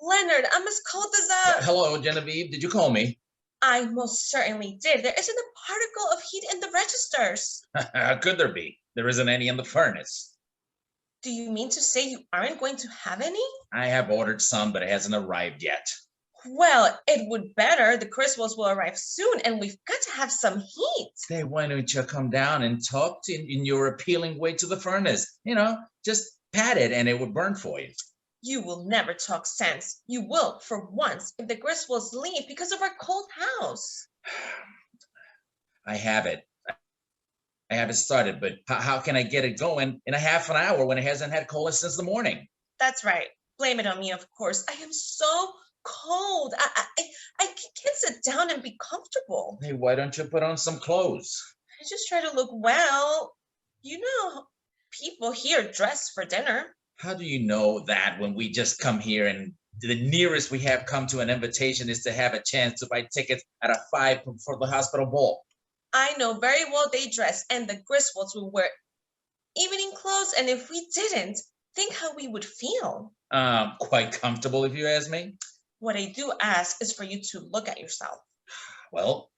Leonard, I must call this up. Hello, Genevieve. Did you call me? I most certainly did. There isn't a particle of heat in the registers. How could there be? There isn't any in the furnace. Do you mean to say you aren't going to have any? I have ordered some, but it hasn't arrived yet. Well, it would better. The Griswolds will arrive soon, and we've got to have some heat. Hey, why don't you come down and talk in your appealing way to the furnace? Just pat it and it would burn for you. You will never talk sense. You will, for once, if the Griswolds leave because of our cold house. I have it. I have it started, but how can I get it going in a half an hour when it hasn't had cola since the morning? That's right. Blame it on me, of course. I am so cold. I can't sit down and be comfortable. Hey, why don't you put on some clothes? I just try to look well. You know, people here dress for dinner. How do you know that when we just come here and the nearest we have come to an invitation is to have a chance to buy tickets at a 5 for the hospital ball? I know very well they dress, and the Griswolds will wear evening clothes, and if we didn't, think how we would feel. Quite comfortable, if you ask me. What I do ask is for you to look at yourself. Well,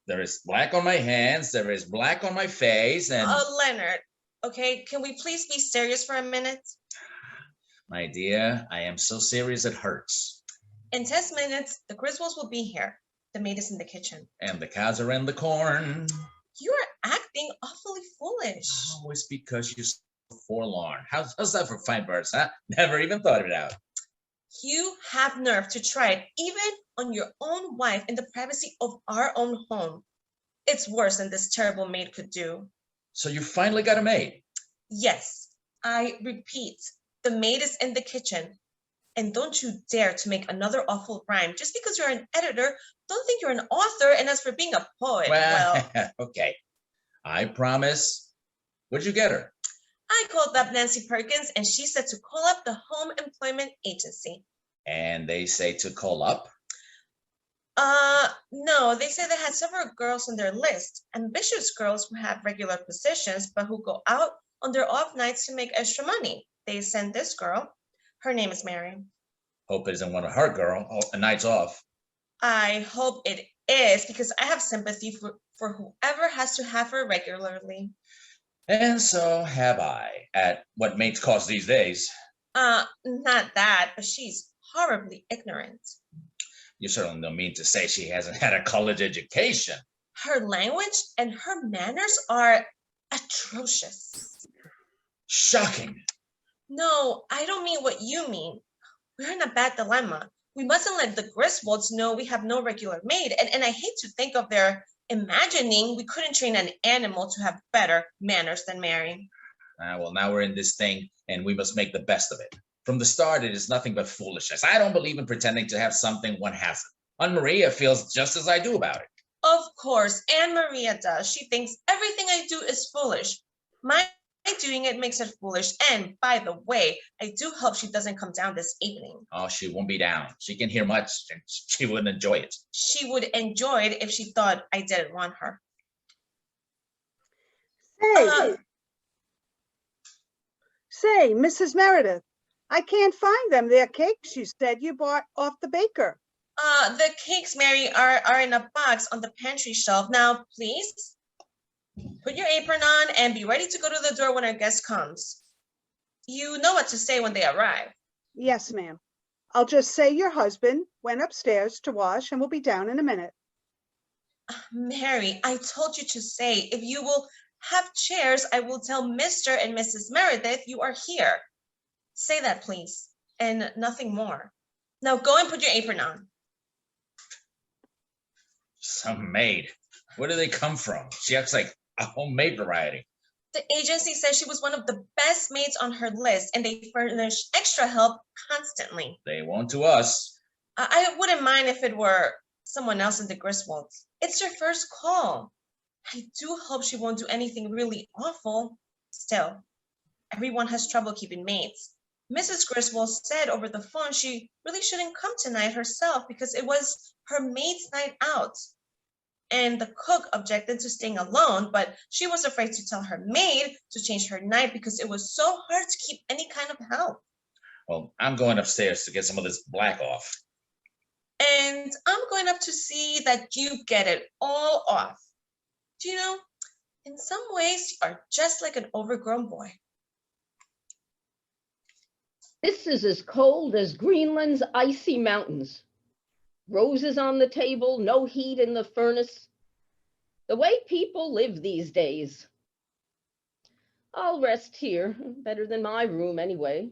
there is black on my hands, there is black on my face, and... Leonard, okay, can we please be serious for a minute? My dear, I am so serious it hurts. In 10 minutes, the Griswolds will be here. The maid is in the kitchen. And the cows are in the corn. You are acting awfully foolish. Oh, it's because you're so forlorn. How's that for fine birds, huh? Never even thought it out. You have nerve to try it, even on your own wife in the privacy of our own home. It's worse than this terrible maid could do. So you finally got a maid? Yes, I repeat, the maid is in the kitchen. And don't you dare to make another awful rhyme. Just because you're an editor, don't think you're an author. And as for being a poet, well... Okay, I promise. Where'd you get her? I called up Nancy Perkins, and she said to call up the Home Employment Agency. And they say to call up? No, they say they had several girls on their list, ambitious girls who have regular positions, but who go out on their off nights to make extra money. They sent this girl. Her name is Mary. Hope it isn't one of her nights off. I hope it is, because I have sympathy for whoever has to have her regularly. And so have I, at what maids cost these days. Not that, but she's horribly ignorant. You certainly don't mean to say she hasn't had a college education. Her language and her manners are atrocious. Shocking. No, I don't mean what you mean. We're in a bad dilemma. We mustn't let the Griswolds know we have no regular maid, and I hate to think of their imagining we couldn't train an animal to have better manners than Mary. Well, now we're in this thing, and we must make the best of it. From the start, it is nothing but foolishness. I don't believe in pretending to have something one hasn't. Aunt Maria feels just as I do about it. Of course, Aunt Maria does. She thinks everything I do is foolish. My doing it makes it foolish. And by the way, I do hope she doesn't come down this evening. Oh, she won't be down. She can hear much, and she wouldn't enjoy it. She would enjoy it if she thought I didn't want her. Say, Mrs. Meredith, I can't find them. They're cakes you said you bought off the baker. The cakes, Mary, are in a box on the pantry shelf. Now, please, put your apron on and be ready to go to the door when our guest comes. You know what to say when they arrive. Yes, ma'am. I'll just say your husband went upstairs to wash and will be down in a minute. Mary, I told you to say, if you will have chairs, I will tell Mr. and Mrs. Meredith you are here. Say that, please, and nothing more. Now go and put your apron on. Some maid. Where do they come from? She acts like a homemade variety. The agency says she was one of the best maids on her list, and they furnish extra help constantly. They won't to us. I wouldn't mind if it were someone else in the Griswolds. It's your first call. I do hope she won't do anything really awful. Still, everyone has trouble keeping maids. Mrs. Griswold said over the phone she really shouldn't come tonight herself because it was her maid's night out. And the cook objected to staying alone, but she was afraid to tell her maid to change her night because it was so hard to keep any kind of help. Well, I'm going upstairs to get some of this black off. And I'm going up to see that you get it all off. Do you know, in some ways, you are just like an overgrown boy. This is as cold as Greenland's icy mountains. Roses on the table, no heat in the furnace. The way people live these days. I'll rest here, better than my room anyway.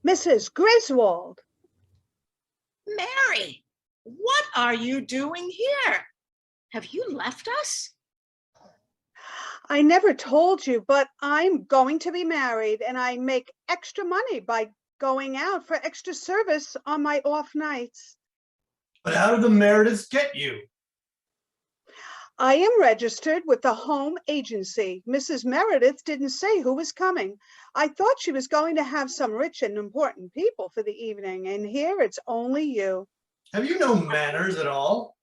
Mrs. Griswold. Mary, what are you doing here? Have you left us? I never told you, but I'm going to be married and I make extra money by going out for extra service on my off nights. But how did the Merediths get you? I am registered with the home agency. Mrs. Meredith didn't say who was coming. I thought she was going to have some rich and important people for the evening, and here it's only you. Have you no manners at all?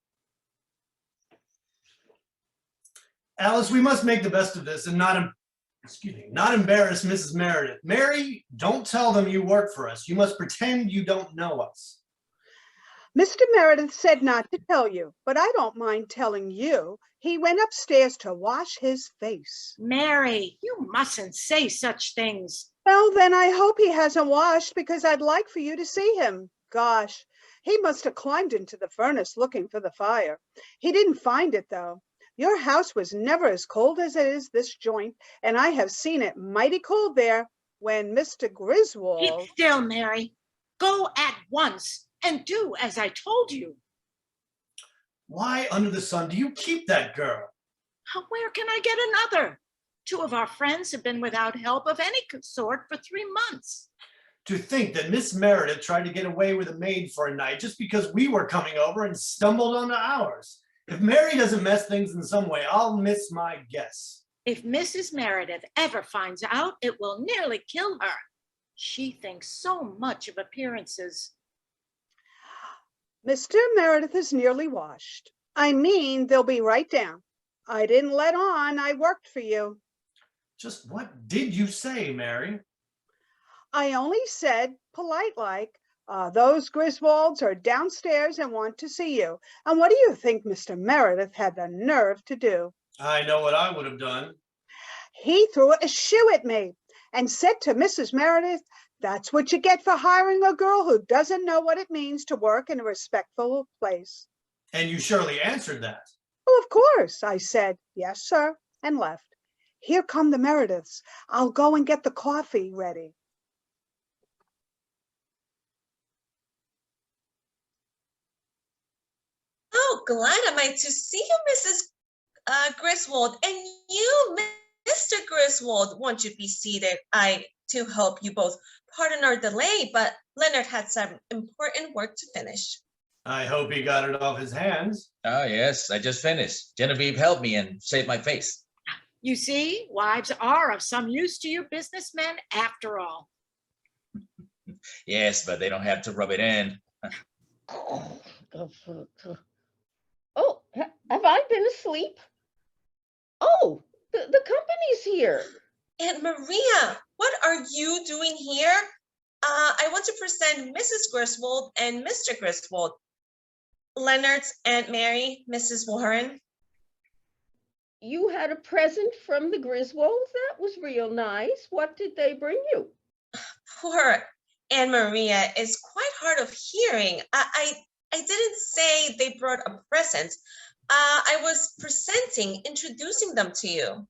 Alice, we must make the best of this and not embarrass Mrs. Meredith. Mary, don't tell them you work for us. You must pretend you don't know us. Mr. Meredith said not to tell you, but I don't mind telling you. He went upstairs to wash his face. Mary, you mustn't say such things. Well, then I hope he hasn't washed because I'd like for you to see him. Gosh, he must have climbed into the furnace looking for the fire. He didn't find it, though. Your house was never as cold as it is this joint, and I have seen it mighty cold there when Mr. Griswold... Keep still, Mary. Go at once and do as I told you. Why under the sun do you keep that girl? Where can I get another? 2 of our friends have been without help of any sort for 3 months. To think that Miss Meredith tried to get away with a maid for a night just because we were coming over and stumbled onto ours. If Mary doesn't mess things in some way, I'll miss my guess. If Mrs. Meredith ever finds out, it will nearly kill her. She thinks so much of appearances. Mr. Meredith is nearly washed. I mean, they'll be right down. I didn't let on I worked for you. Just what did you say, Mary? I only said, polite-like, those Griswolds are downstairs and want to see you. And what do you think Mr. Meredith had the nerve to do? I know what I would have done. He threw a shoe at me and said to Mrs. Meredith, "That's what you get for hiring a girl who doesn't know what it means to work in a respectful place." And you surely answered that. "Oh, of course," I said, "Yes, sir," and left. Here come the Merediths. I'll go and get the coffee ready. Oh, glad am I to see you, Mrs. Griswold, and you, Mr. Griswold. Won't you be seated? I do hope you both pardon our delay, but Leonard had some important work to finish. I hope he got it off his hands. Oh, yes, I just finished. Genevieve helped me and saved my face. You see, wives are of some use to you businessmen after all. Yes, but they don't have to rub it in. Oh, have I been asleep? Oh, the company's here. Aunt Maria, what are you doing here? I want to present Mrs. Griswold and Mr. Griswold. Leonard's Aunt Mary, Mrs. Warren. You had a present from the Griswolds? That was real nice. What did they bring you? Poor Aunt Maria is quite hard of hearing. I didn't say they brought a present. I was introducing them to you.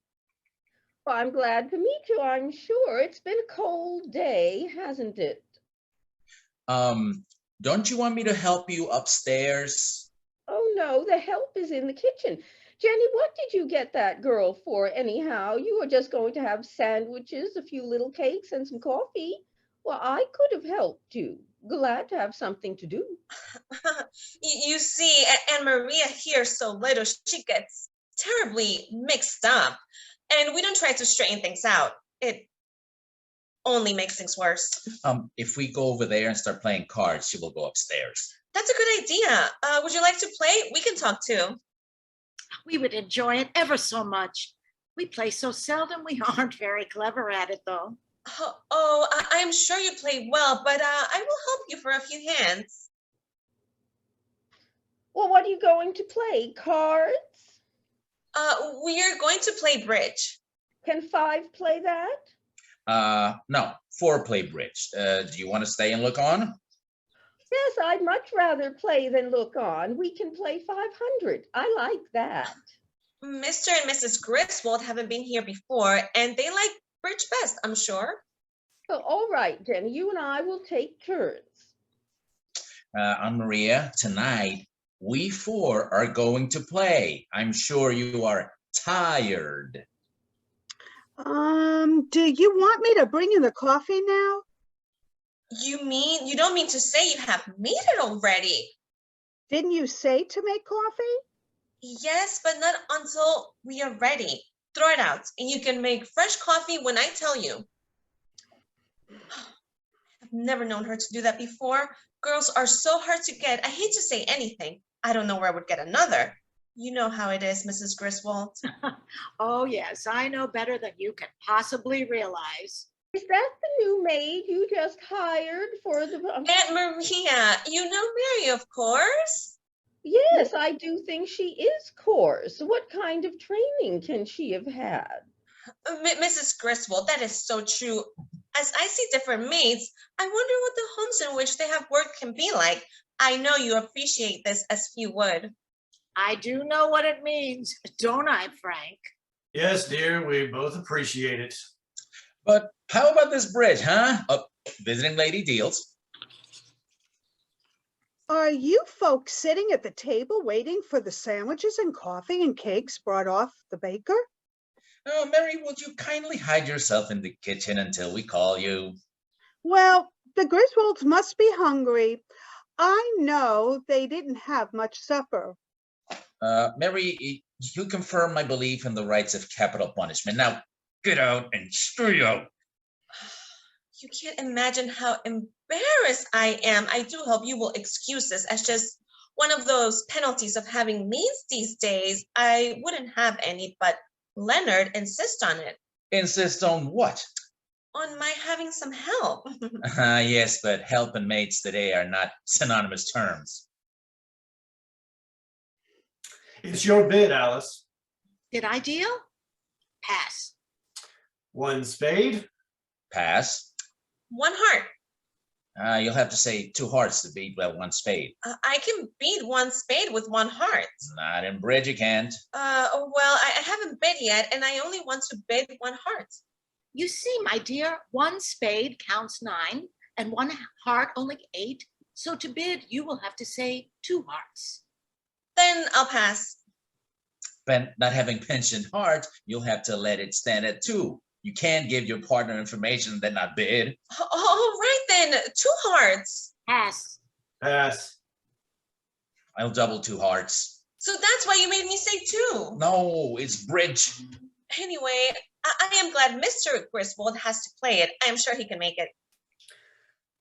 Well, I'm glad to meet you, I'm sure. It's been a cold day, hasn't it? Don't you want me to help you upstairs? Oh, no, the help is in the kitchen. Jenny, what did you get that girl for anyhow? You were just going to have sandwiches, a few little cakes, and some coffee. Well, I could have helped you. Glad to have something to do. You see, Aunt Maria hears so little, she gets terribly mixed up. And we don't try to straighten things out. only makes things worse. If we go over there and start playing cards, she will go upstairs. That's a good idea. Would you like to play? We can talk too. We would enjoy it ever so much. We play so seldom, we aren't very clever at it, though. I am sure you play well, but I will help you for a few hands. Well, what are you going to play? Cards? We are going to play bridge. Can 5 play that? No, 4 play bridge. Do you want to stay and look on? Yes, I'd much rather play than look on. We can play 500. I like that. Mr. and Mrs. Griswold haven't been here before, and they like bridge best, I'm sure. Well, all right, Jenny, you and I will take turns. Maria, tonight, we 4 are going to play. I'm sure you are tired. Do you want me to bring you the coffee now? You don't mean to say you have made it already? Didn't you say to make coffee? Yes, but not until we are ready. Throw it out, and you can make fresh coffee when I tell you. I've never known her to do that before. Girls are so hard to get. I hate to say anything. I don't know where I would get another. You know how it is, Mrs. Griswold. Oh, yes, I know better than you can possibly realize. Is that the new maid you just hired for the... Aunt Maria, you know Mary, of course. Yes, I do think she is coarse. What kind of training can she have had? Mrs. Griswold, that is so true. As I see different maids, I wonder what the homes in which they have worked can be like. I know you appreciate this as few would. I do know what it means, don't I, Frank? Yes, dear, we both appreciate it. But how about this bridge, huh? Visiting lady deals. Are you folks sitting at the table waiting for the sandwiches and coffee and cakes brought off the baker? Oh, Mary, would you kindly hide yourself in the kitchen until we call you? Well, the Griswolds must be hungry. I know they didn't have much supper. Mary, you confirm my belief in the rights of capital punishment. Now, get out and screw you. You can't imagine how embarrassed I am. I do hope you will excuse this as just one of those penalties of having maids these days. I wouldn't have any, but Leonard insists on it. Insist on what? On my having some help. Yes, but help and maids today are not synonymous terms. It's your bid, Alice. Did I deal? Pass. 1 spade. Pass. 1 heart. You'll have to say 2 hearts to beat well 1 spade. I can beat 1 spade with 1 heart. Not in bridge, you can't. Well, I haven't bid yet, and I only want to bid 1 heart. You see, my dear, 1 spade counts 9, and 1 heart only 8. So to bid, you will have to say 2 hearts. Then I'll pass. But not having mentioned heart, you'll have to let it stand at 2. You can't give your partner information and then not bid. All right then, 2 hearts. Pass. Pass. I'll double 2 hearts. So that's why you made me say 2. No, it's bridge. Anyway, I am glad Mr. Griswold has to play it. I am sure he can make it.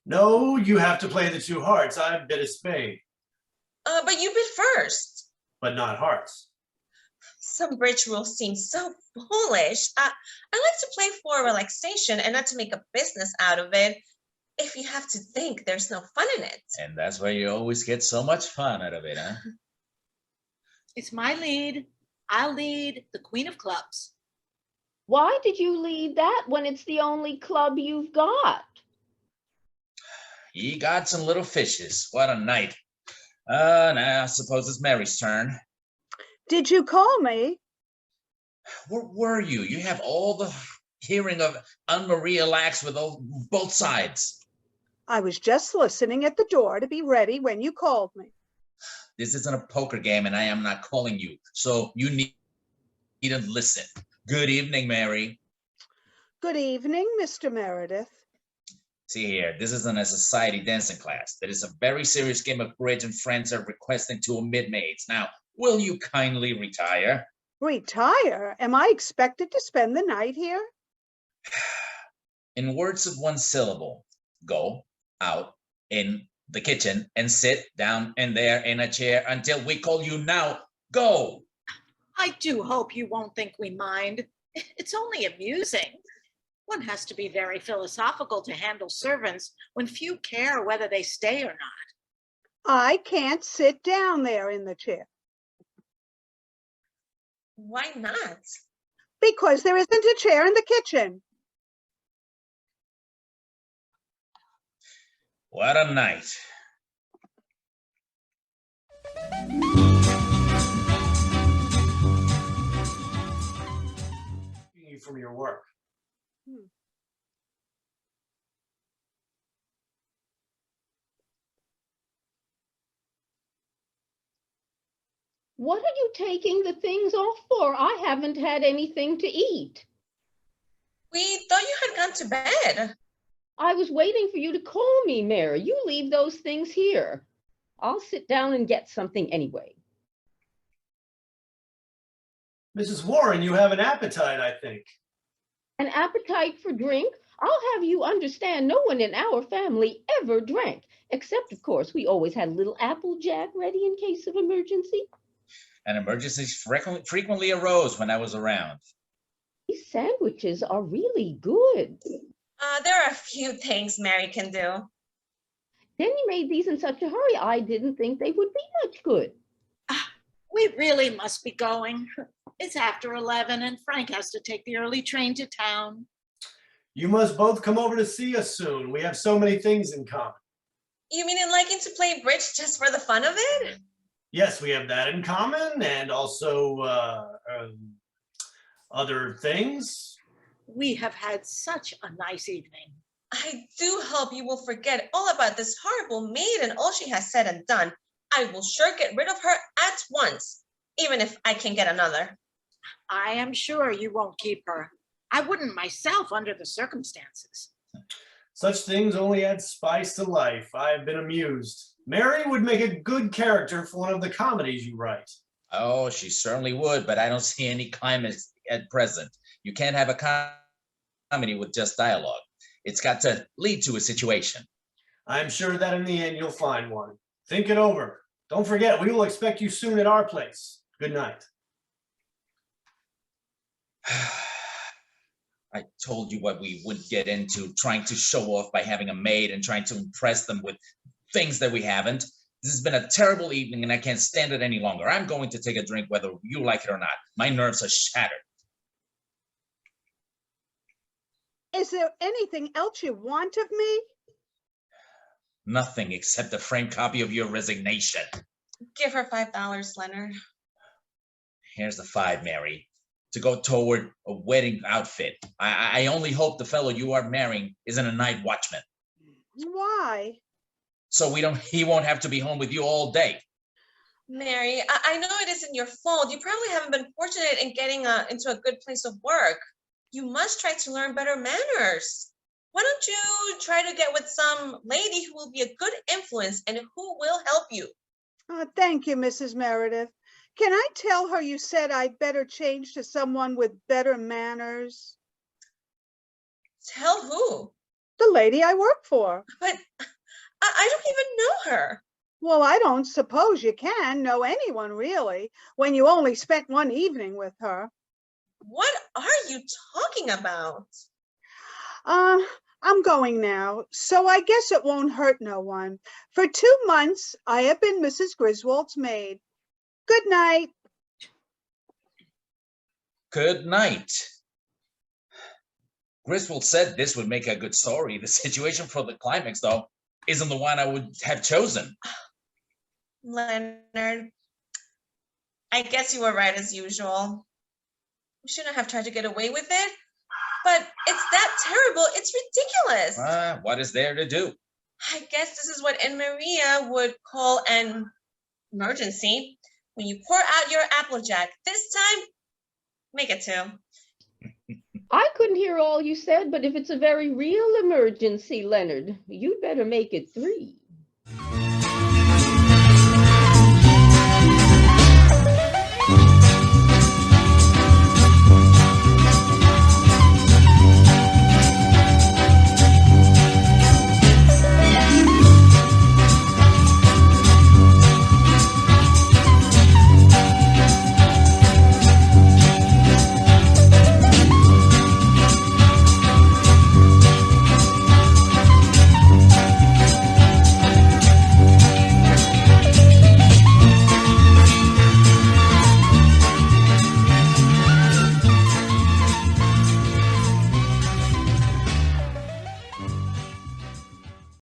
No, you have to play the 2 hearts. I bid a spade, But you bid first. but not hearts. Some bridge rules seem so foolish. I like to play for relaxation and not to make a business out of it. If you have to think, there's no fun in it. And that's why you always get so much fun out of it, huh? It's my lead. I'll lead the Queen of Clubs. Why did you lead that when it's the only club you've got? He got some little fishes. What a night. Now I suppose it's Mary's turn. Did you call me? Where were you? You have all the hearing of Anne-Marie Lax with both sides. I was just listening at the door to be ready when you called me. This isn't a poker game and I am not calling you. So you need to listen. Good evening, Mary. Good evening, Mr. Meredith. See here, this isn't a society dancing class. That is a very serious game of bridge and friends are requesting to omit maids. Now, will you kindly retire? Retire? Am I expected to spend the night here? In words of one syllable, go out in the kitchen and sit down in there in a chair until we call you now. Go. I do hope you won't think we mind. It's only amusing. One has to be very philosophical to handle servants when few care whether they stay or not. I can't sit down there in the chair Why not? because there isn't a chair in the kitchen. What a night. You from your work. What are you taking the things off for? I haven't had anything to eat. We thought you had gone to bed. I was waiting for you to call me, Mary. You leave those things here. I'll sit down and get something anyway. Mrs. Warren, you have an appetite, I think. An appetite for drink? I'll have you understand no one in our family ever drank, except, of course, we always had a little apple jack ready in case of emergency. And emergencies frequently arose when I was around. These sandwiches are really good. There are a few things Mary can do. Jenny made these in such a hurry, I didn't think they would be much good. We really must be going. It's after 11 and Frank has to take the early train to town. You must both come over to see us soon. We have so many things in common. You mean in liking to play bridge just for the fun of it? Yes, we have that in common, and also other things. We have had such a nice evening. I do hope you will forget all about this horrible maid and all she has said and done. I will sure get rid of her at once, even if I can get another. I am sure you won't keep her. I wouldn't myself under the circumstances. Such things only add spice to life. I've been amused. Mary would make a good character for one of the comedies you write. Oh, she certainly would, but I don't see any climax at present. You can't have a comedy with just dialogue. It's got to lead to a situation. I'm sure that in the end you'll find one. Think it over. Don't forget, we will expect you soon at our place. Good night. I told you what we wouldn't get into, trying to show off by having a maid and trying to impress them with things that we haven't. This has been a terrible evening and I can't stand it any longer. I'm going to take a drink whether you like it or not. My nerves are shattered. Is there anything else you want of me? Nothing except a framed copy of your resignation. Give her $5, Leonard. Here's the 5, Mary, to go toward a wedding outfit. I only hope the fellow you are marrying isn't a night watchman. Why? So he won't have to be home with you all day. Mary, I know it isn't your fault. You probably haven't been fortunate in getting into a good place of work. You must try to learn better manners. Why don't you try to get with some lady who will be a good influence and who will help you? Thank you, Mrs. Meredith. Can I tell her you said I'd better change to someone with better manners? Tell who? The lady I work for. But I don't even know her. Well, I don't suppose you can know anyone really when you only spent one evening with her. What are you talking about? I'm going now, so I guess it won't hurt no one. For 2 months, I have been Mrs. Griswold's maid. Good night. Good night. Griswold said this would make a good story. The situation for the climax, though, isn't the one I would have chosen. Leonard, I guess you were right as usual. We shouldn't have tried to get away with it, but it's that terrible. It's ridiculous. What is there to do? I guess this is what Aunt Maria would call an emergency. When you pour out your Applejack, this time, make it 2. I couldn't hear all you said, but if it's a very real emergency, Leonard, you'd better make it 3.